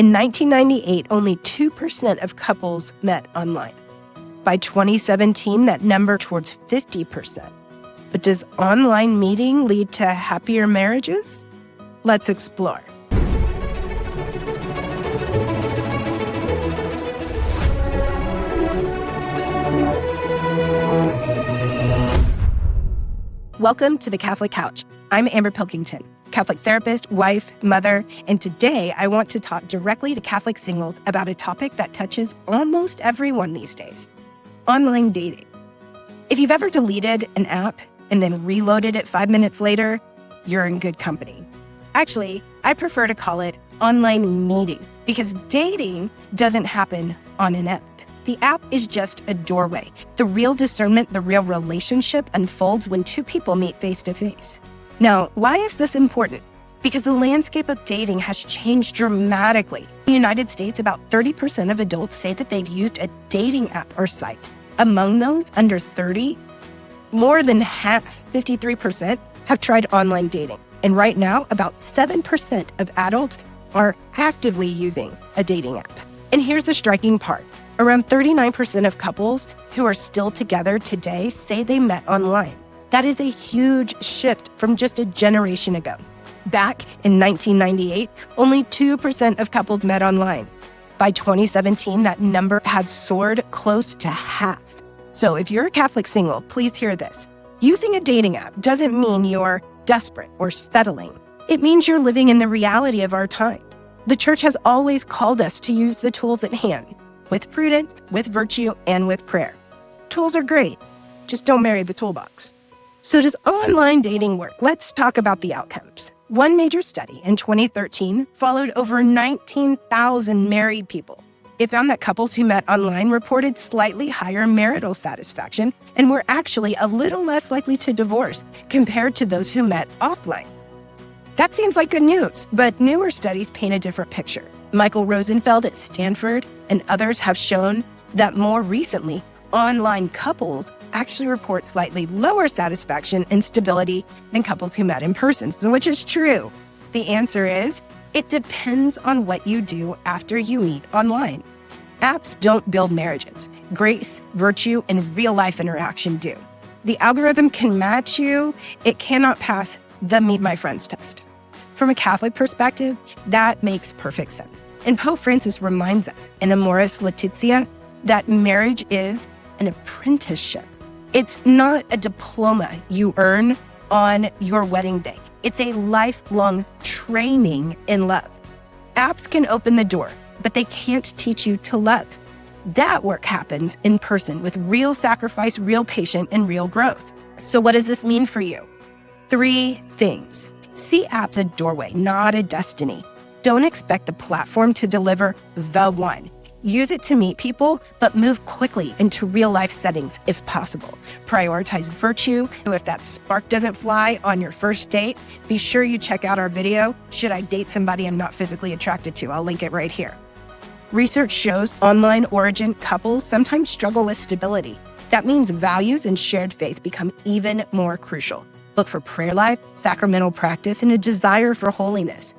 In 1998, only 2% of couples met online. By 2017, that number towards 50%. But does online meeting lead to happier marriages? Let's explore. Welcome to the Catholic Couch. I'm Amber Pilkington, Catholic therapist, wife, mother, and today I want to talk directly to Catholic singles about a topic that touches almost everyone these days: online dating. If you've ever deleted an app and then reloaded it 5 minutes later, you're in good company. Actually, I prefer to call it online meeting because dating doesn't happen on an app. The app is just a doorway. The real discernment, the real relationship unfolds when two people meet face to face. Now, why is this important? Because the landscape of dating has changed dramatically. In the United States, about 30% of adults say that they've used a dating app or site. Among those under 30, more than half, 53%, have tried online dating. And right now, about 7% of adults are actively using a dating app. And here's the striking part. Around 39% of couples who are still together today say they met online. That is a huge shift from just a generation ago. Back in 1998, only 2% of couples met online. By 2017, that number had soared close to half. So if you're a Catholic single, please hear this. Using a dating app doesn't mean you're desperate or settling. It means you're living in the reality of our time. The Church has always called us to use the tools at hand, with prudence, with virtue, and with prayer. Tools are great, just don't marry the toolbox. So does online dating work? Let's talk about the outcomes. One major study in 2013 followed over 19,000 married people. It found that couples who met online reported slightly higher marital satisfaction and were actually a little less likely to divorce compared to those who met offline. That seems like good news, but newer studies paint a different picture. Michael Rosenfeld at Stanford and others have shown that more recently, online couples actually report slightly lower satisfaction and stability than couples who met in person. So which is true? The answer is, it depends on what you do after you meet online. Apps don't build marriages. Grace, virtue, and real-life interaction do. The algorithm can match you. It cannot pass the Meet My Friends test. From a Catholic perspective, that makes perfect sense. And Pope Francis reminds us in Amoris Laetitia that marriage is an apprenticeship. It's not a diploma you earn on your wedding day. It's a lifelong training in love. Apps can open the door, but they can't teach you to love. That work happens in person with real sacrifice, real patience, and real growth. So what does this mean for you? 3 things. See apps a doorway, not a destiny. Don't expect the platform to deliver the one. Use it to meet people, but move quickly into real-life settings if possible. Prioritize virtue. If that spark doesn't fly on your first date, be sure you check out our video, Should I Date Somebody I'm Not Physically Attracted to? I'll link it right here. Research shows online origin couples sometimes struggle with stability. That means values and shared faith become even more crucial. Look for prayer life, sacramental practice, and a desire for holiness.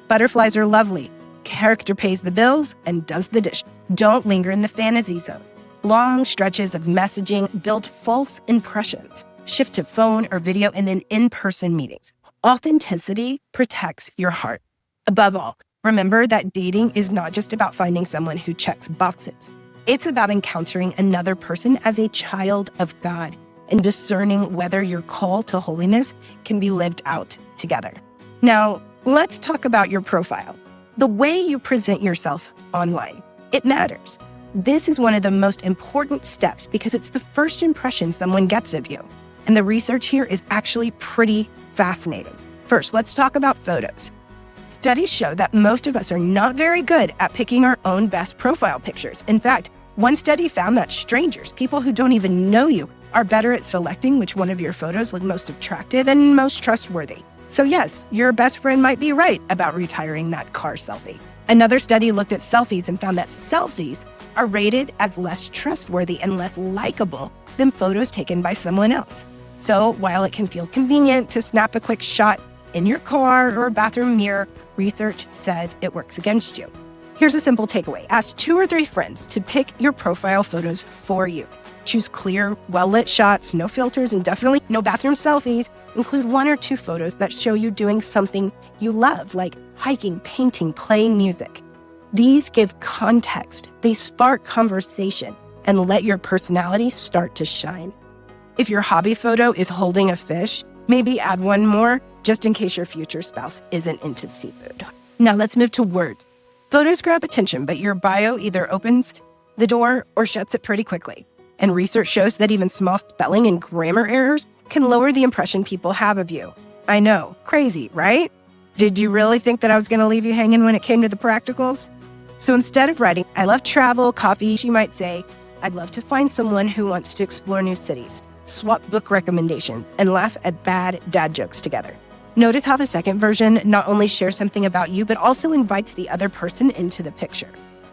Butterflies are lovely. Character pays the bills and does the dish. Don't linger in the fantasy zone. Long stretches of messaging build false impressions. Shift to phone or video and then in-person meetings. Authenticity protects your heart. Above all, remember that dating is not just about finding someone who checks boxes. It's about encountering another person as a child of God and discerning whether your call to holiness can be lived out together. Now, let's talk about your profile. The way you present yourself online, it matters. This is one of the most important steps because it's the first impression someone gets of you. And the research here is actually pretty fascinating. First, let's talk about photos. Studies show that most of us are not very good at picking our own best profile pictures. In fact, one study found that strangers, people who don't even know you, are better at selecting which one of your photos look most attractive and most trustworthy. So yes, your best friend might be right about retiring that car selfie. Another study looked at selfies and found that selfies are rated as less trustworthy and less likable than photos taken by someone else. So while it can feel convenient to snap a quick shot in your car or bathroom mirror, research says it works against you. Here's a simple takeaway. Ask 2 or 3 friends to pick your profile photos for you. Choose clear, well-lit shots, no filters, and definitely no bathroom selfies. Include 1 or 2 photos that show you doing something you love, like hiking, painting, playing music. These give context, they spark conversation, and let your personality start to shine. If your hobby photo is holding a fish, maybe add 1 more, just in case your future spouse isn't into seafood. Now let's move to words. Photos grab attention, but your bio either opens the door or shuts it pretty quickly. And research shows that even small spelling and grammar errors can lower the impression people have of you. I know, crazy, right? Did you really think that I was going to leave you hanging when it came to the practicals? So instead of writing, I love travel, coffee, you might say, I'd love to find someone who wants to explore new cities, swap book recommendations, and laugh at bad dad jokes together. Notice how the second version not only shares something about you, but also invites the other person into the picture.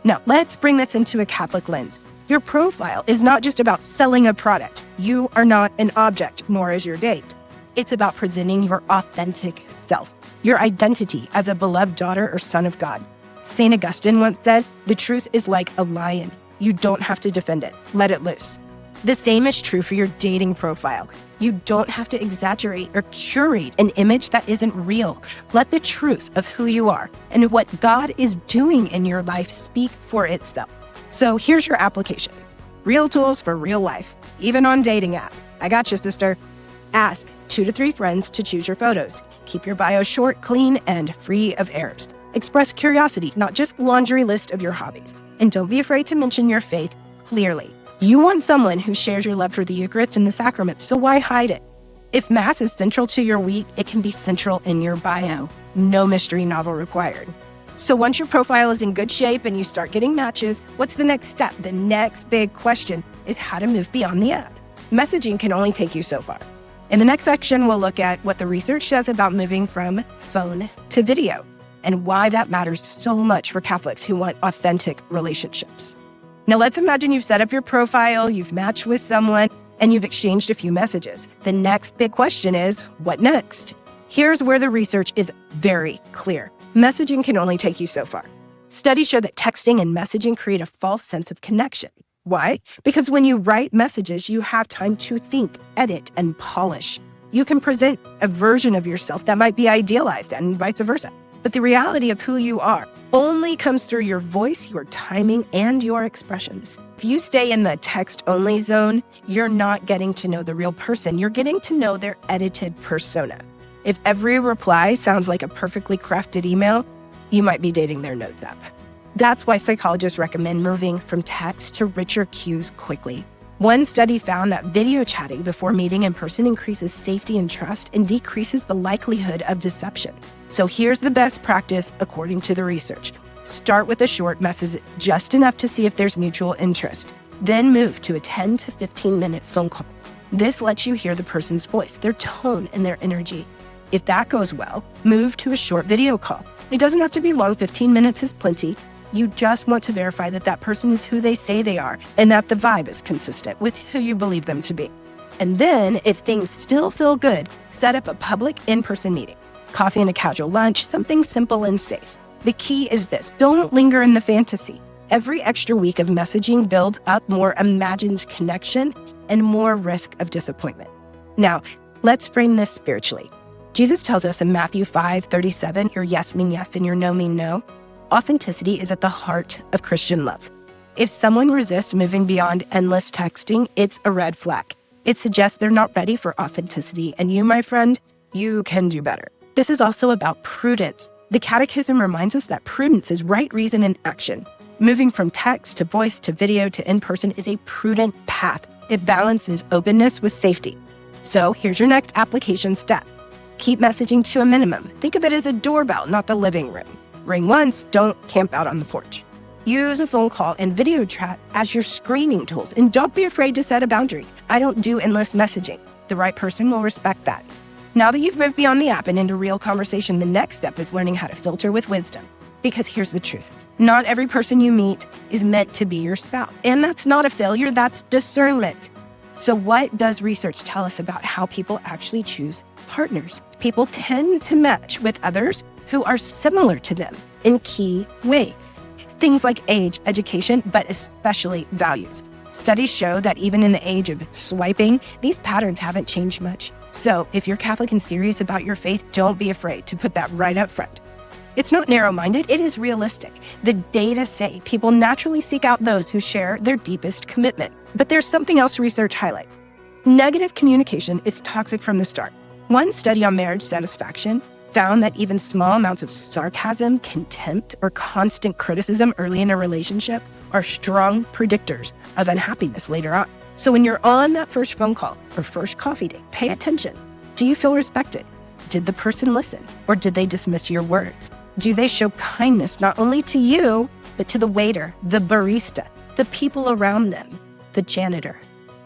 Now, let's bring this into a Catholic lens. Your profile is not just about selling a product. You are not an object, nor is your date. It's about presenting your authentic self, your identity as a beloved daughter or son of God. St. Augustine once said, "The truth is like a lion. You don't have to defend it. Let it loose." The same is true for your dating profile. You don't have to exaggerate or curate an image that isn't real. Let the truth of who you are and what God is doing in your life speak for itself. So here's your application. Real tools for real life, even on dating apps. I got you, sister. Ask 2 to 3 friends to choose your photos. Keep your bio short, clean, and free of errors. Express curiosity, not just laundry list of your hobbies. And don't be afraid to mention your faith clearly. You want someone who shares your love for the Eucharist and the sacraments, so why hide it? If Mass is central to your week, it can be central in your bio. No mystery novel required. So once your profile is in good shape and you start getting matches, what's the next step? The next big question is how to move beyond the app. Messaging can only take you so far. In the next section, we'll look at what the research says about moving from phone to video and why that matters so much for Catholics who want authentic relationships. Now let's imagine you've set up your profile, you've matched with someone, and you've exchanged a few messages. The next big question is, what next? Here's where the research is very clear. Messaging can only take you so far. Studies show that texting and messaging create a false sense of connection. Why? Because when you write messages, you have time to think, edit, and polish. You can present a version of yourself that might be idealized and vice versa. But the reality of who you are only comes through your voice, your timing, and your expressions. If you stay in the text-only zone, you're not getting to know the real person. You're getting to know their edited persona. If every reply sounds like a perfectly crafted email, you might be dating their notes app. That's why psychologists recommend moving from text to richer cues quickly. One study found that video chatting before meeting in person increases safety and trust and decreases the likelihood of deception. So here's the best practice according to the research. Start with a short message, just enough to see if there's mutual interest. Then move to a 10 to 15-minute phone call. This lets you hear the person's voice, their tone, and their energy. If that goes well, move to a short video call. It doesn't have to be long, 15 minutes is plenty. You just want to verify that that person is who they say they are and that the vibe is consistent with who you believe them to be. And then, if things still feel good, set up a public in-person meeting. Coffee and a casual lunch, something simple and safe. The key is this: don't linger in the fantasy. Every extra week of messaging builds up more imagined connection and more risk of disappointment. Now, let's frame this spiritually. Jesus tells us in Matthew 5:37, your yes mean yes and your no mean no. Authenticity is at the heart of Christian love. If someone resists moving beyond endless texting, it's a red flag. It suggests they're not ready for authenticity, and you, my friend, you can do better. This is also about prudence. The Catechism reminds us that prudence is right reason in action. Moving from text to voice to video to in-person is a prudent path. It balances openness with safety. So here's your next application step. Keep messaging to a minimum. Think of it as a doorbell, not the living room. Ring once, don't camp out on the porch. Use a phone call and video chat as your screening tools, and don't be afraid to set a boundary. I don't do endless messaging. The right person will respect that. Now that you've moved beyond the app and into real conversation, the next step is learning how to filter with wisdom. Because here's the truth. Not every person you meet is meant to be your spouse. And that's not a failure, that's discernment. So what does research tell us about how people actually choose partners? People tend to match with others who are similar to them in key ways. things like age, education, but especially values. Studies show that even in the age of swiping, these patterns haven't changed much. So if you're Catholic and serious about your faith, don't be afraid to put that right up front. It's not narrow-minded, it is realistic. The data say people naturally seek out those who share their deepest commitment. But there's something else research highlights. Negative communication is toxic from the start. One study on marriage satisfaction found that even small amounts of sarcasm, contempt, or constant criticism early in a relationship are strong predictors of unhappiness later on. So when you're on that first phone call or first coffee date, pay attention. Do you feel respected? Did the person listen? Or did they dismiss your words? Do they show kindness not only to you, but to the waiter, the barista, the people around them, the janitor?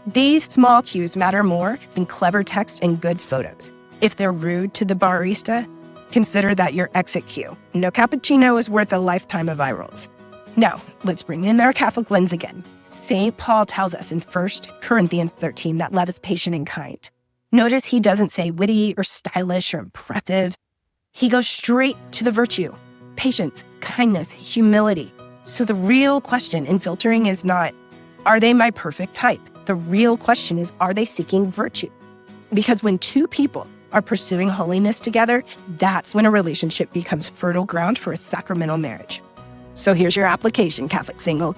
These small cues matter more than clever text and good photos. If they're rude to the barista, consider that your exit cue. No cappuccino is worth a lifetime of eye rolls. Now, let's bring in our Catholic lens again. St. Paul tells us in 1 Corinthians 13 that love is patient and kind. Notice he doesn't say witty or stylish or impressive. He goes straight to the virtue: patience, kindness, humility. So the real question in filtering is not, are they my perfect type? The real question is, are they seeking virtue? Because when two people are pursuing holiness together, that's when a relationship becomes fertile ground for a sacramental marriage. So here's your application, Catholic single.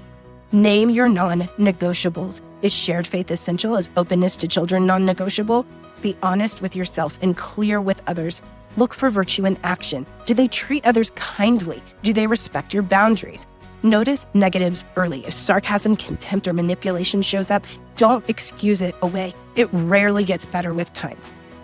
Name your non-negotiables. Is shared faith essential? Is openness to children non-negotiable? Be honest with yourself and clear with others. Look for virtue in action. Do they treat others kindly? Do they respect your boundaries? Notice negatives early. If sarcasm, contempt, or manipulation shows up, don't excuse it away. It rarely gets better with time.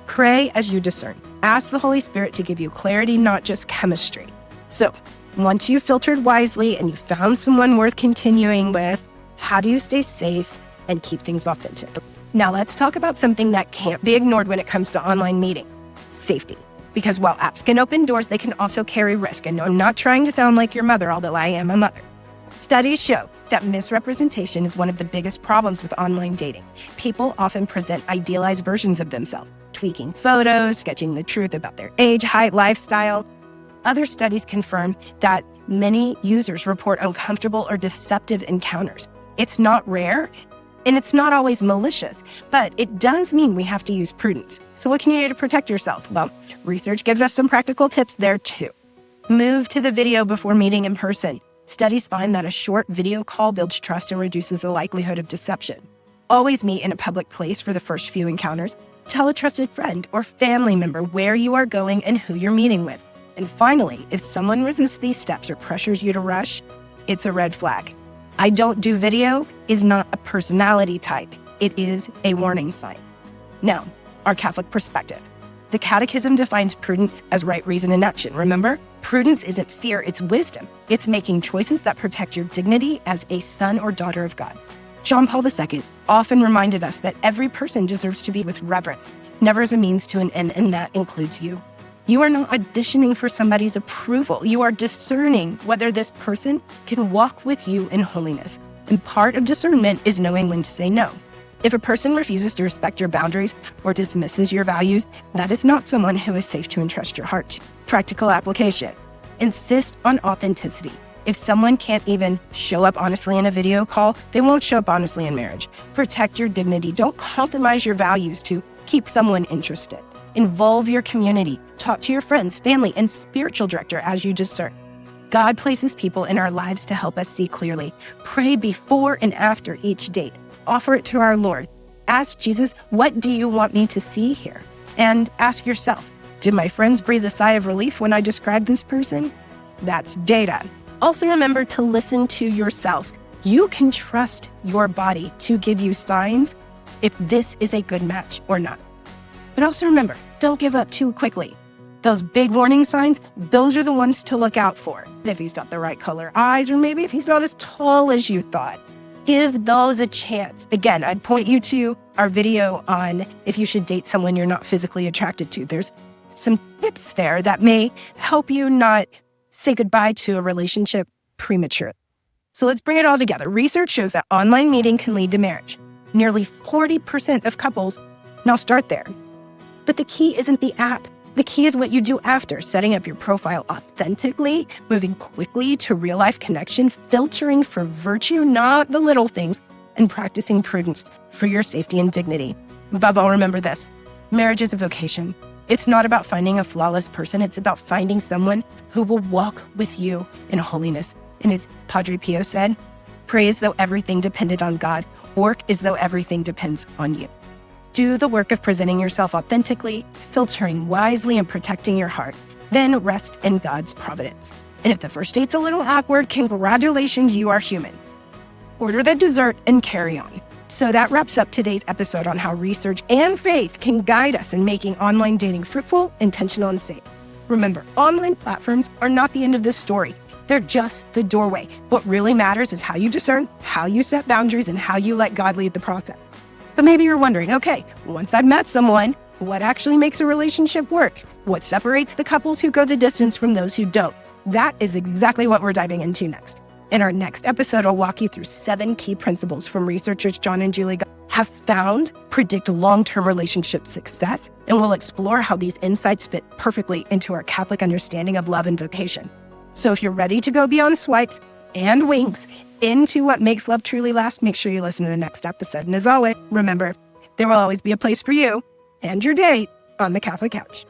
Pray as you discern. Ask the Holy Spirit to give you clarity, not just chemistry. So, once you've filtered wisely and you found someone worth continuing with, how do you stay safe and keep things authentic? Now let's talk about something that can't be ignored when it comes to online meeting: safety. Because while apps can open doors, they can also carry risk. And no, I'm not trying to sound like your mother, although I am a mother. Studies show that misrepresentation is one of the biggest problems with online dating. People often present idealized versions of themselves, tweaking photos, sketching the truth about their age, height, lifestyle. Other studies confirm that many users report uncomfortable or deceptive encounters. It's not rare, and it's not always malicious, but it does mean we have to use prudence. So what can you do to protect yourself? Well, research gives us some practical tips there too. Move to the video before meeting in person. Studies find that a short video call builds trust and reduces the likelihood of deception. Always meet in a public place for the first few encounters. Tell a trusted friend or family member where you are going and who you're meeting with. And finally, if someone resists these steps or pressures you to rush, it's a red flag. I don't do video is not a personality type. It is a warning sign. Now, our Catholic perspective. The Catechism defines prudence as right reason in action. Remember, prudence isn't fear, it's wisdom. It's making choices that protect your dignity as a son or daughter of God. John Paul II often reminded us that every person deserves to be with reverence, never as a means to an end, and that includes you. You are not auditioning for somebody's approval. You are discerning whether this person can walk with you in holiness. And part of discernment is knowing when to say no. If a person refuses to respect your boundaries or dismisses your values, that is not someone who is safe to entrust your heart to. Practical application. Insist on authenticity. If someone can't even show up honestly in a video call, they won't show up honestly in marriage. Protect your dignity. Don't compromise your values to keep someone interested. Involve your community. Talk to your friends, family, and spiritual director as you discern. God places people in our lives to help us see clearly. Pray before and after each date. Offer it to our Lord. Ask Jesus, what do you want me to see here? And ask yourself, did my friends breathe a sigh of relief when I described this person? That's data. Also remember to listen to yourself. You can trust your body to give you signs if this is a good match or not. But also remember, don't give up too quickly. Those big warning signs, those are the ones to look out for. If he's got the right color eyes, or maybe if he's not as tall as you thought, give those a chance. Again, I'd point you to our video on if you should date someone you're not physically attracted to. There's some tips there that may help you not say goodbye to a relationship prematurely. So let's bring it all together. Research shows that online meeting can lead to marriage. Nearly 40% of couples now start there. But the key isn't the app. The key is what you do after, setting up your profile authentically, moving quickly to real-life connection, filtering for virtue, not the little things, and practicing prudence for your safety and dignity. Above all, remember this: marriage is a vocation. It's not about finding a flawless person. It's about finding someone who will walk with you in holiness. And as Padre Pio said, pray as though everything depended on God. Work as though everything depends on you. Do the work of presenting yourself authentically, filtering wisely, and protecting your heart. Then rest in God's providence. And if the first date's a little awkward, congratulations, you are human. Order the dessert and carry on. So that wraps up today's episode on how research and faith can guide us in making online dating fruitful, intentional, and safe. Remember, online platforms are not the end of this story. They're just the doorway. What really matters is how you discern, how you set boundaries, and how you let God lead the process. But maybe you're wondering, okay, once I've met someone, what actually makes a relationship work? What separates the couples who go the distance from those who don't? That is exactly what we're diving into next. In our next episode, I'll walk you through 7 key principles from researchers John and Julie have found predict long-term relationship success, and we'll explore how these insights fit perfectly into our Catholic understanding of love and vocation. So if you're ready to go beyond swipes and winks into what makes love truly last, make sure you listen to the next episode. And as always, remember, there will always be a place for you and your date on the Catholic Couch.